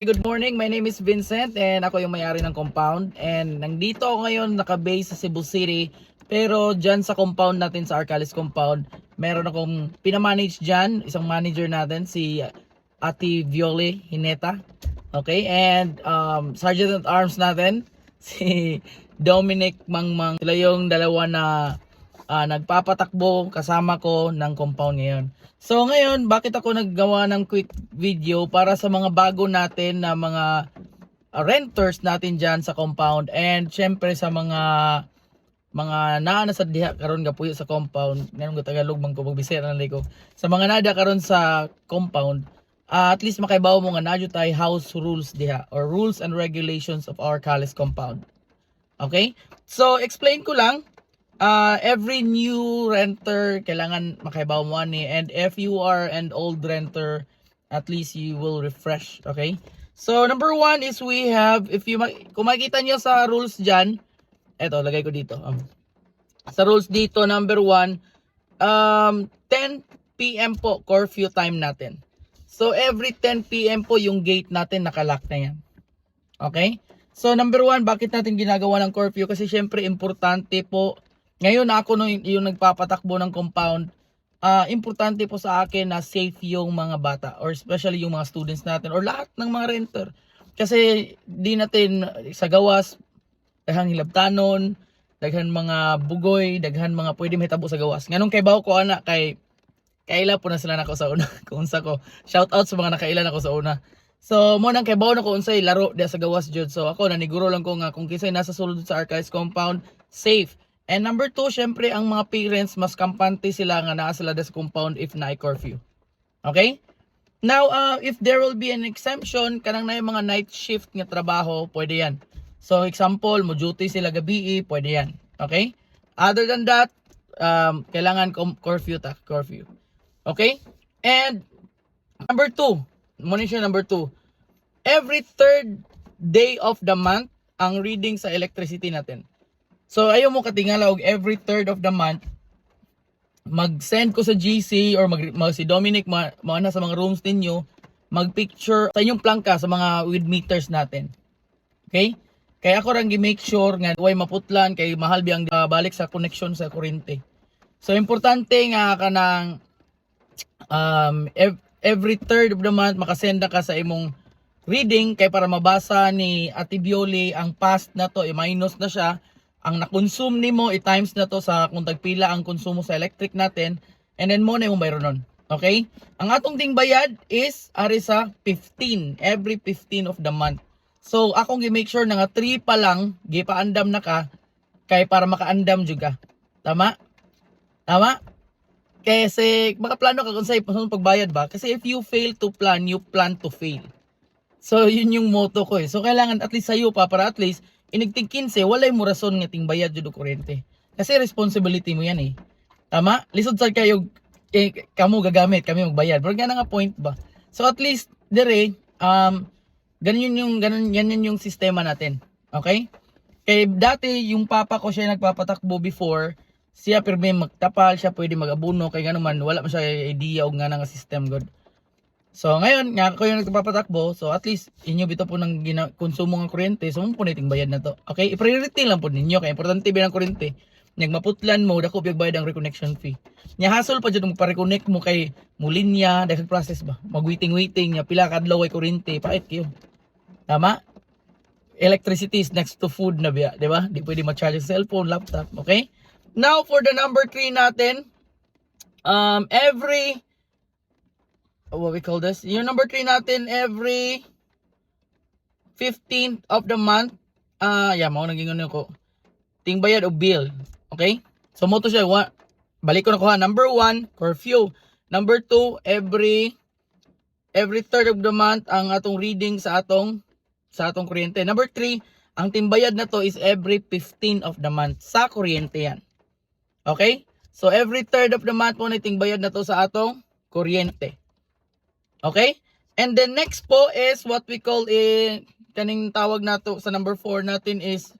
Good morning, my name is Vincent and ako yung may-ari ng compound and nandito ako ngayon naka-base sa Cebu City pero dyan sa compound natin sa Arcalis compound meron akong pinamanage dyan, isang manager natin si Ate Viole Hineta, okay, and Sergeant at Arms natin si Dominic Mangmang. Sila yung dalawa na nagpapatakbo kasama ko ng compound ngayon. So ngayon, bakit ako naggawa ng quick video para sa mga bago natin na mga renters natin dyan sa compound and syempre sa mga naana sa diha karon ga puyo sa compound ngayon ko Tagalog man ko pagbisaya na ko sa mga nada karon sa compound, at least makaibaw mo nga nadyo tay house rules diha or rules and regulations of our Calles compound. Okay, so explain ko lang. Every new renter kailangan makaibaw mo ani, and if you are an old renter at least you will refresh. Okay, so number one is we have, kung makikita nyo sa rules dyan, eto lagay ko dito, sa rules dito number one, 10 PM po curfew time natin. So every 10 PM po yung gate natin nakalock na yan. Okay, so number one, bakit natin ginagawa ng curfew? Kasi syempre importante po. Ngayon ako yung nagpapatakbo ng compound, importante po sa akin na safe yung mga bata or especially yung mga students natin or lahat ng mga renter. Kasi di natin sa gawas, daghang hilabtanon, daghan mga bugoy, daghan mga pwede mahitabo sa gawas. Nganong kay bawo ko ana kay kaila po na sila nako sa una. Kung unsa ko, shout out sa mga nakaila nako sa una. So mo nang kay bawo na ko unsay laro dia sa gawas jud. So ako naniguro lang ko nga kung kinsay nasa sulod sa Archives compound, safe. And number two, syempre ang mga parents mas kampante sila nga naa sila sa compound if na curfew. Okay? Now, if there will be an exemption, kanang na yung mga night shift nga trabaho, pwede yan. So example, mo duty sila gabi, pwede yan. Okay? Other than that, kailangan curfew. Okay? And number two, muna siya number two. Every third day of the month, ang reading sa electricity natin. So ayaw mo katingala og every third of the month mag-send ko sa GC or si Dominic maana sa mga rooms ninyo mag-picture sa inyong plangka sa mga with meters natin. Okay? Kaya ako rang gi-make sure nga way maputlan kay mahal biyang balik sa connection sa kuryente. So importante nga kanang every third of the month makasend ka sa imong reading kay para mabasa ni Ate Viole ang past na to, i-minus na siya. Ang na-consume nimo i-times na to sa kung tagpila ang konsumo sa electric natin, and then mo na yung bayro nun. Okay? Ang atong ding bayad is ari sa 15, every 15 of the month. So akong gi-make sure na nga 3 pa lang gipaandam na ka kay para makaandam juga. Tama? Tama? Kasi makaplano ka kung sa pagbayad ba? Kasi if you fail to plan, you plan to fail. So yun yung motto ko eh. So kailangan at least sayo pa para at least inigting 15, walay mo rason nga ting bayad jud og kuryente. Kasi responsibility mo yan eh. Tama? Lisod sad kayo kamo gagamit, kami magbayad. Pero nga nga point ba? So at least dire ganyan yung sistema natin. Okay? Kay dati yung papa ko siya nagpapatakbo before, siya pirmi magtapal, siya pwede mag-abuno kay gano man wala man siya idea og nga nga system god. So ngayon nga ako yung nagpapatakbo, so at least inyo bito po ng konsumo ng kuryente, so mo po niting bayad na to. Okay, i-priority lang po ninyo kay importante ba ng kuryente. Nagmaputlan mo dako pig bayad ang reconnection fee. Nya hassle pa jud mo pa-reconnect mo kay mulinya, daghang process ba. Mag-waiting nya pila kadlaw ay kuryente, pait kayo. Tama? Electricity is next to food na biya, di ba? Di pwede ma-charge sa cellphone, laptop, okay? Now for the number 3 natin, what we call this, yung number 3 natin every 15th of the month, mao naging ano ko ting bayad o bill. Okay, so mo to siya, balik ko na ko ha. Number 1, curfew. Number 2, every third of the month ang atong reading sa atong kuryente. Number 3, ang timbayad na to is every 15 of the month sa kuryente yan. Okay, so every third of the month mo na timbayad na to sa atong kuryente. Okay? And then next po is what we call kaning tawag nato sa number 4 natin is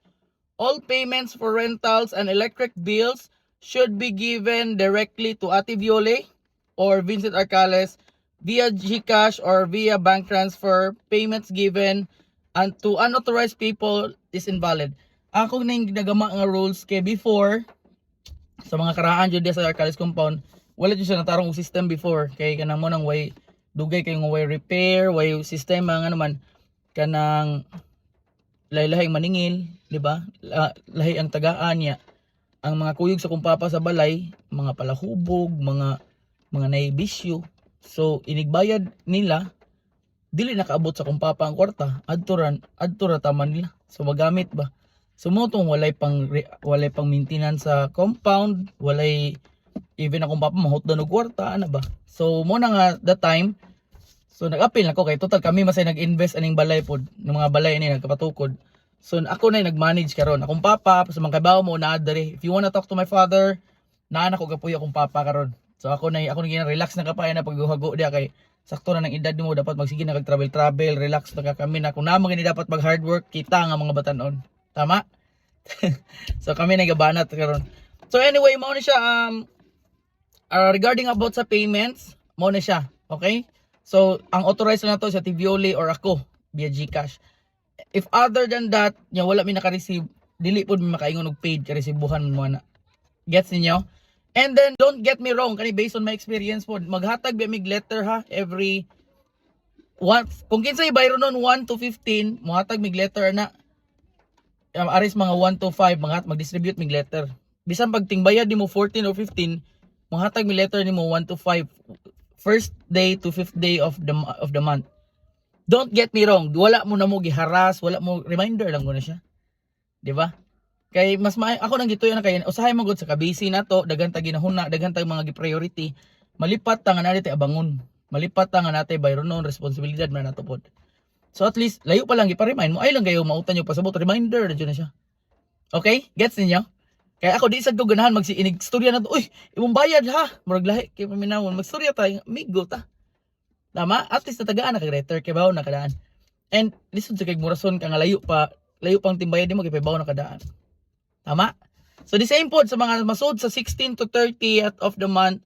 all payments for rentals and electric bills should be given directly to Ate Viole or Vincent Arcales via GCash or via bank transfer, payments given and to unauthorized people is invalid. Ako na yung ginagama nga rules kay before sa mga karaan jud sa Arcalis compound, wala jud siya natarong system before kay kanang mo nang way dugay kay way repair, way system nga naman kanang lahi-lahi maningil, di ba? Lahi ang tagaan niya. Ang mga kuyog sa kumpapa sa balay, mga palahubog, mga naibisyo. So inigbayad nila, dili nakaabot sa kumpapa ang kwarta, adto ra taman nila. So magamit ba? So mo tong walay pang maintenance sa compound, walay even akong papa mahot daw og kwarta ana ba. So mo na nga that time, so nag-appeal nako kay total kami masay nag-invest aning balay pod, ng mga balay ni nagkapatukod. So ako na nag-manage karon. Akong papa sa mga kabaw mo na diri. If you wanna talk to my father, naa na ko gapuy akong papa karon. So ako na relax na kapay na pagguhago dia kay sakto na ng edad mo dapat magsige na kag travel, relax na ka kami na kung naman gani dapat mag hard work kita nga mga batanon. Tama? So kami nagabanat karon. So anyway, mao na siya regarding about sa payments, mao na siya. Okay? So ang authorized na to sa Tivioli or ako via GCash. If other than that, nya wala mi naka-receive, dili pod mi makaingon og paid ka resibuhan mo na. Gets ninyo? And then don't get me wrong, kani based on my experience pod, maghatag bi mig letter ha every kung kinsay bayro nun 1 to 15, mohatag mig letter na aris mga 1 to 5 mag-distribute mig letter. Bisan pag tingbayad nimo 14 or 15, mohatag mig letter nimo 1 to 5 first day to 5th day of the month. Don't get me wrong, wala mo na mo giharas, wala mo reminder lang ko na siya. 'Di ba? Kay mas ako nang gituyo na kay usahay man gud sa kabisi nato, daghan ta ginahuna, daghan ta mga gi-priority. Malipat ta nga natin abangon. Malipat ta nga natin bayro non responsibilidad man nato pod. So at least layo pa lang gipa-remind mo ay lang kayo mautan yo pasabot reminder na siya. Okay? Gets niyo? Kaya ako di sad ko ganahan magsiinig istorya na to. Uy, imong bayad ha. Murag lahi kay paminawon magstorya ta, migo ta. Tama? At least natagaan na kag letter kay bawo na kadaan. And lisod sa kay murason ka nga layo pang timbayan nimo kay bawo na kadaan. Tama? So the same pod sa mga masud sa 16 to 30th of the month,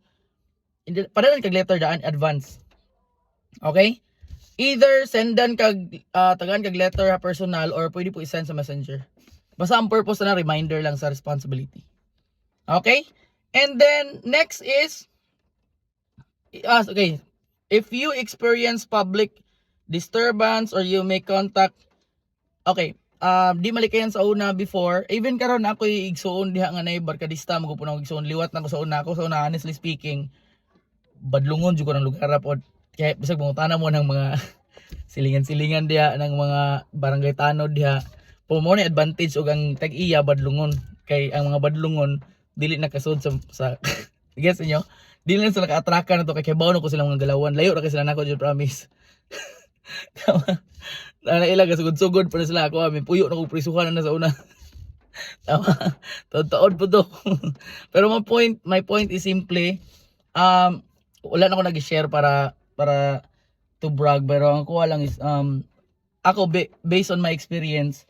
padalan kag letter daan advance. Okay? Either sendan kag tagaan kag letter ha personal or pwede po i-send sa messenger. Basta ang purpose na reminder lang sa responsibility. Okay? And then next is okay, if you experience public disturbance or you make contact, okay, di malikayan sa una before, even karon ako igsuon diha nga nay barkadista mo ko puno igsuon liwat na ko sa una honestly speaking badlungon jud ko ng lugar pod kaya bisag mangutana mo ng mga silingan-silingan diha ng mga barangay tanod diha mo ni advantage og ang tag-iya badlungon kay ang mga badlungon dili nakasud sa gets niyo dili na sila ka-atrakan na to kay bawo ko sila mga galawan layo ra kay sila nako jud promise. Tama. Na ilang kasugod-sugod pa na sila ako amin puyo na kong prisuhan na sa una. Tama. Taon po to. Pero my point is simply wala na ako nag-share para to brag pero ang kuha lang is ako based on my experience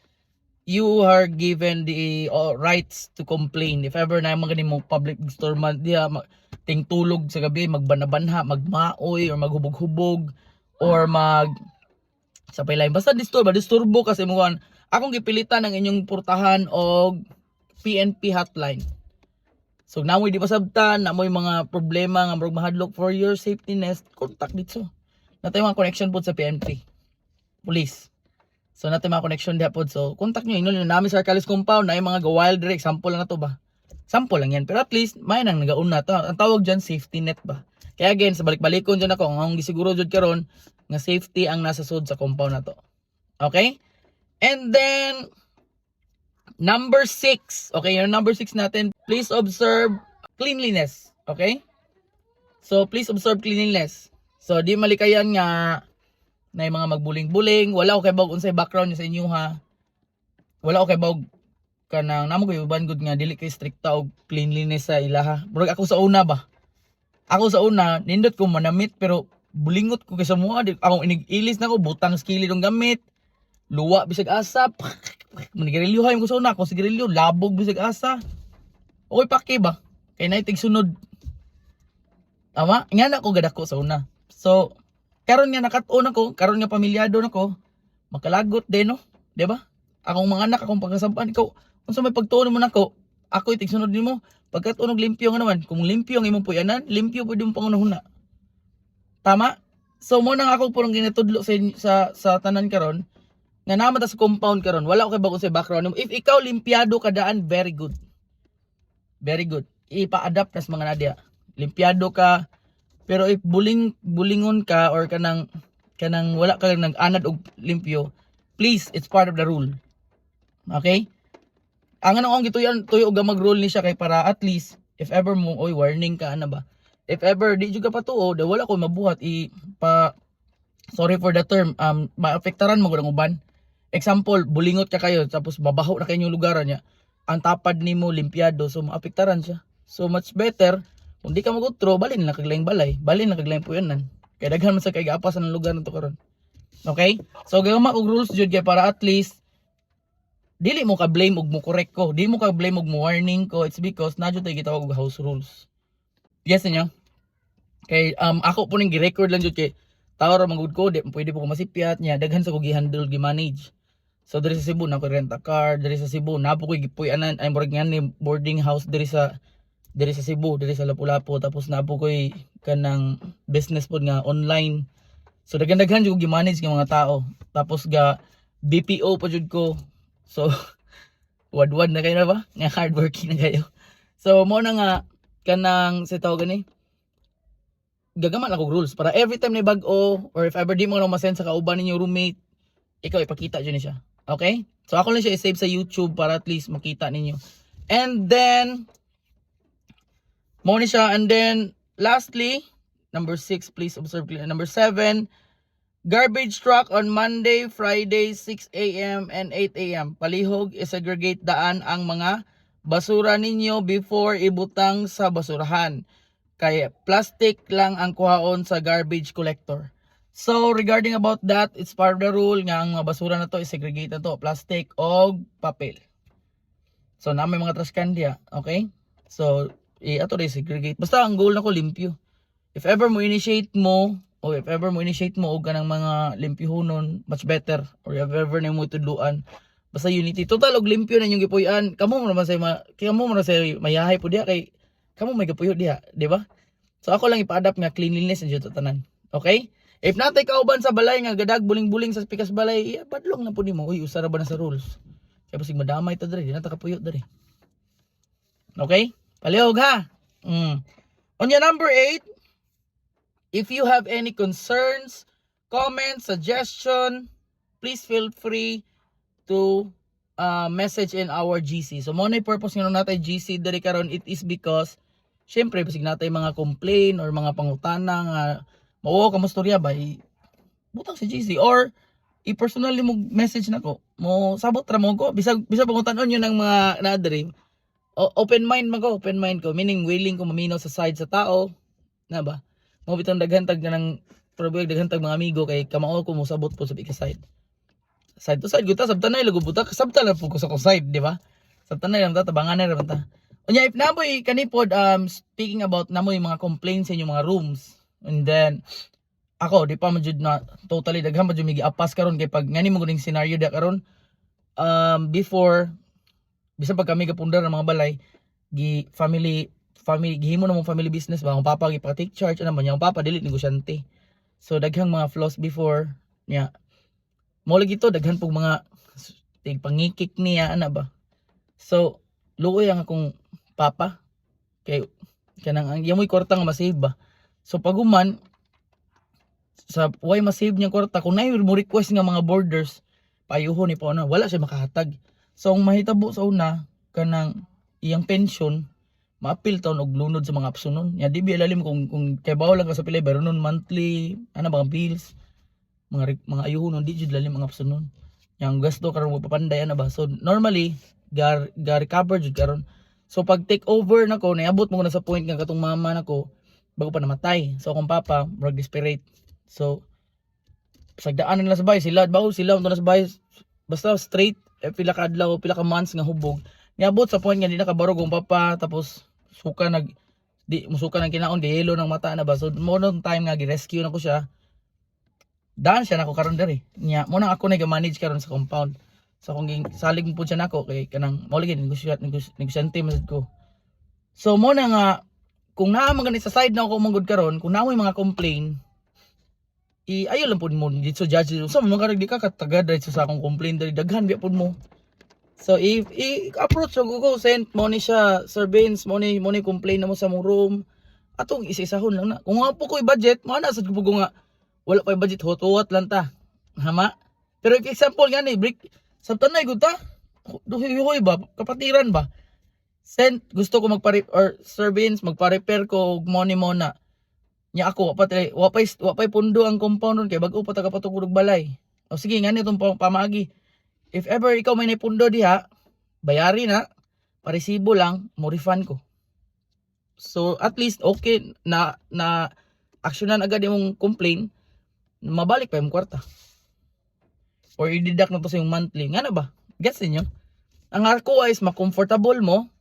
you are given the rights to complain if ever na mga mo public disturbance diha tingtulog sa gabi magbanabanha magmaoy or maghubog-hubog or sa paylain basta disturbo kasi mo akong gipilitan ng inyong portahan og PNP hotline. So namoy di pasabtan namoy mga problema nga murag mahadlok for your safety nest contact dito. Natay mga connection pod sa PNP police. So natay mga connection diha pod so contact nyo ingon namin sa Arcalis compound na mga wild direct sample lang na to ba. Sample lang yan pero at least may nang nagauna to. Ang tawag diyan safety net ba. Kaya again sa balik-balikon dyan ako ang gisiguro jud karon nga safety ang nasa sud sa compound na to. Okay? And then number 6. Okay, yung number 6 natin, please observe cleanliness. Okay? So please observe cleanliness. So di malikayan nga na yung mga magbuling-buling, wala ko kay bawg unsay background niya sa inyo ha. Wala ko kay bawg kanang namo ko uban gud nga dili kay strikta og cleanliness sa ilaha. Murag ako sa una ba. Ako sa una nindot ko manamit pero bulingot ko kay sa mga akong inig-ilis na ko butang skilid ng gamit luwa bisag asa manigarilyo hay ko sa una ko sigarilyo labog bisag asa okay paki ba kay naitig sunod tama nga na ko gadako sa una So karon nga nakat-on ako, karon nga pamilyado nako, makalagot din no, di ba? Akong mga anak, akong pagkasampan ko, unsa may pagtuon mo nako, ako itigsunod nimo. Pagkatunog limpyo nga naman, kung limpyo ang imong puyanan, limpyo pud yung pangunahuna. Tama? So mo nang ako purong ginatudlo sa tanan karon, nga naman ta sa compound karon, wala ko kay bago sa background nimo. If ikaw limpyado kadaan, very good. Very good. Ipa-adapt nas mga nadya. Limpyado ka, pero if bulingon ka or kanang wala ka nag-anad og limpyo, please, it's part of the rule. Okay? Ang ano ang tuyo og mag-rule ni siya kay para at least if ever mo oy warning ka ana ba. If ever di juga patuo, da wala ko mabuhat sorry for the term, maapektaran mo gud ang uban. Example, bulingot ka kayo tapos babaho na kayo yung lugaran niya. Ang tapad nimo limpyado, so maapektaran siya. So much better kung di ka magutro, balin na kaglayng balay, balin na kaglayng puyanan. Kaya daghan man sa kay gapas ng lugar nito karon. Okay? So gagama og rules jud kay para at least dili mo ka blame og mo correct ko, di mo ka blame og mo warning ko. It's because na jud tay gitawag og house rules. Yes niyo. Kay ako po ning gi-record lang jud kay tao ra magud ko, di pwede po ko masipyat niya, daghan sa ko gi-handle gi-manage. So diri sa Cebu na ko rent a car, diri sa Cebu na po ko gipuy-anan ay murag nga ni boarding house diri sa Cebu, diri sa Lapu-Lapu, tapos na po ko kanang business pod nga online. So daghan-daghan jud gi-manage ng mga tao. Tapos ga BPO pa jud ko. So wad-wad na kayo na ba? Nga hardworking na kayo. So mo na nga kanang sa tawag gani gagaman ako rules para every time na bag-o or if ever di mo na masend sa kauban ninyo roommate, ikaw ipakita dyan siya. Okay? So ako lang siya i-save sa YouTube para at least makita ninyo. And then mo ni siya, and then lastly, number 6, please observe clearly. Number 7, garbage truck on Monday, Friday, 6 a.m. and 8 a.m. Palihog, isegregate daan ang mga basura ninyo before ibutang sa basurahan. Kaya plastic lang ang kuhaon sa garbage collector. So regarding about that, it's part of the rule nga ang mga basura na to isegregate na to, plastic o papel. So na may mga trash can diya, okay? So ato rin segregate. Basta ang goal na ko limpyo. If ever mo initiate mo og kanang mga limpyohonon, much better. Or if ever na mo tudluan, basta unity. Total og limpyo na yung gipuy-an. Kamo mo naman sa mayahay po diya kay kamo may gapuyo diha, di ba? So ako lang ipa-adapt nga cleanliness and jud tanan. Okay? If natay kauban sa balay nga gadag buling-buling sa pikas balay, badlong na po nimo. Uy, usara ba na sa rules? Kaya pasig madamay ta diri, di na ta kapuyo diri. Okay? Palihog ha. On your number 8, if you have any concerns, comments, suggestion, please feel free to message in our GC. So mo na purpose nga natay GC diri karon, it is because syempre basig natay mga complain or mga pangutana nga mao ka mo storya ba butang sa GC or i-personally mo message nako mo sabot ra mo ko bisag pangutan-on yun ng mga na-diri. Open mind ko, meaning willing ko maminaw sa side sa tao na ba mo bitong daghantag ng probably daghantag mga amigo kay kamao ko mo sabot po sa side to side guta sabtan na lago buta sabtan na po ko sa side, di ba? Sabtan na lang ta tabangan na ra ta. Unya if namoy kanipod speaking about namoy mga complaints sa inyong mga rooms, and then ako di pa majud na totally daghan pa jud mi giapas karon kay pag ngani mo guning scenario da karon before bisan pag kami gapundar ng mga balay family gihimo na mong family business ba ang papa gipa-take charge ano man yang papa dili negosyante. So daghang mga flaws before niya. Mo lagi to daghan pong mga pangikik niya ana ba. So luoy ang akong papa kay kanang ang yamoy kwarta nga masave ba. So paguman sa way masave niya kwarta kung nay mo request nga mga borders payuhon ni pa na wala siya makahatag. So ang mahitabo sa una kanang iyang pension maapil taon og lunod sa mga apsunon. Ya di bialalim kung kay bawo lang ka sa pilay pero nun monthly ana mga bills mga ayuhon di jud lalim ang apsunon. Yang gasto karon mo papanday ana ba. So normally gar recover jud karon. So pag take over nako naabot mo na sa point nga katong mama nako bago pa namatay. So akong papa murag desperate. So sagdaan nila sa bahay sila unto na sa bahay basta straight pila ka adlaw pila ka months nga hubog. Niabot sa point nga di na kabarog ang papa tapos suka di musuka ng kinaon, di yelo ng mata na ba. So mo nung time nga gi-rescue na ko siya. Daan siya nako karon diri. Nya mo nang ako nag-manage karon sa compound. So kung salig po siya nako kay kanang mo lagi negosyante masud ko. So mo na nga kung naa man sa side na ako manggod karon, kung naa mo mga complain, ayo lang pud mo dito judge. So mo karag di ka katagad dito sa akong complain diri daghan biya pud mo. So if approach ko send mo ni siya Sir Vince, mo ni complain na mo sa mong room. Atong isa-isahon lang na. Kung nga po ko'y budget, mo na sad ko nga wala pa budget hot lang ta. Hama. Pero if example nga ni break sabtanay gud ta. Duhoy ba kapatiran ba? Send gusto ko or Sir Vince magpa-repair ko og money mo na. Nya ako wa pay pundo ang compound ron kay bag-o pa taga patungod og balay. O sige nga nitong pamaagi. If ever ikaw may napundo diha, bayari na, paresibo lang, mo refund ko. So at least okay na aksyonan agad yung complain, mabalik pa yung kwarta. Or i-deduct na to sa yung monthly. Nga na ba? Gets niyo? Ang ako is ma-comfortable mo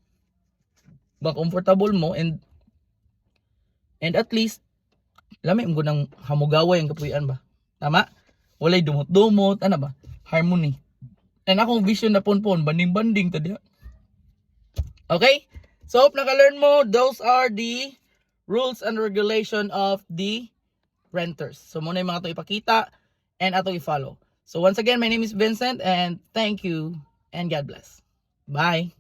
and at least lami mo nang hamugaway ang kapuyan ba? Tama? Walay dumot-dumot, ano ba? Harmony. And akong vision na ponpon, banding-banding tadi. Okay? So hope naka-learn mo, those are the rules and regulation of the renters. So muna yung mga ito ipakita and ato i-follow. So once again, my name is Vincent and thank you and God bless. Bye!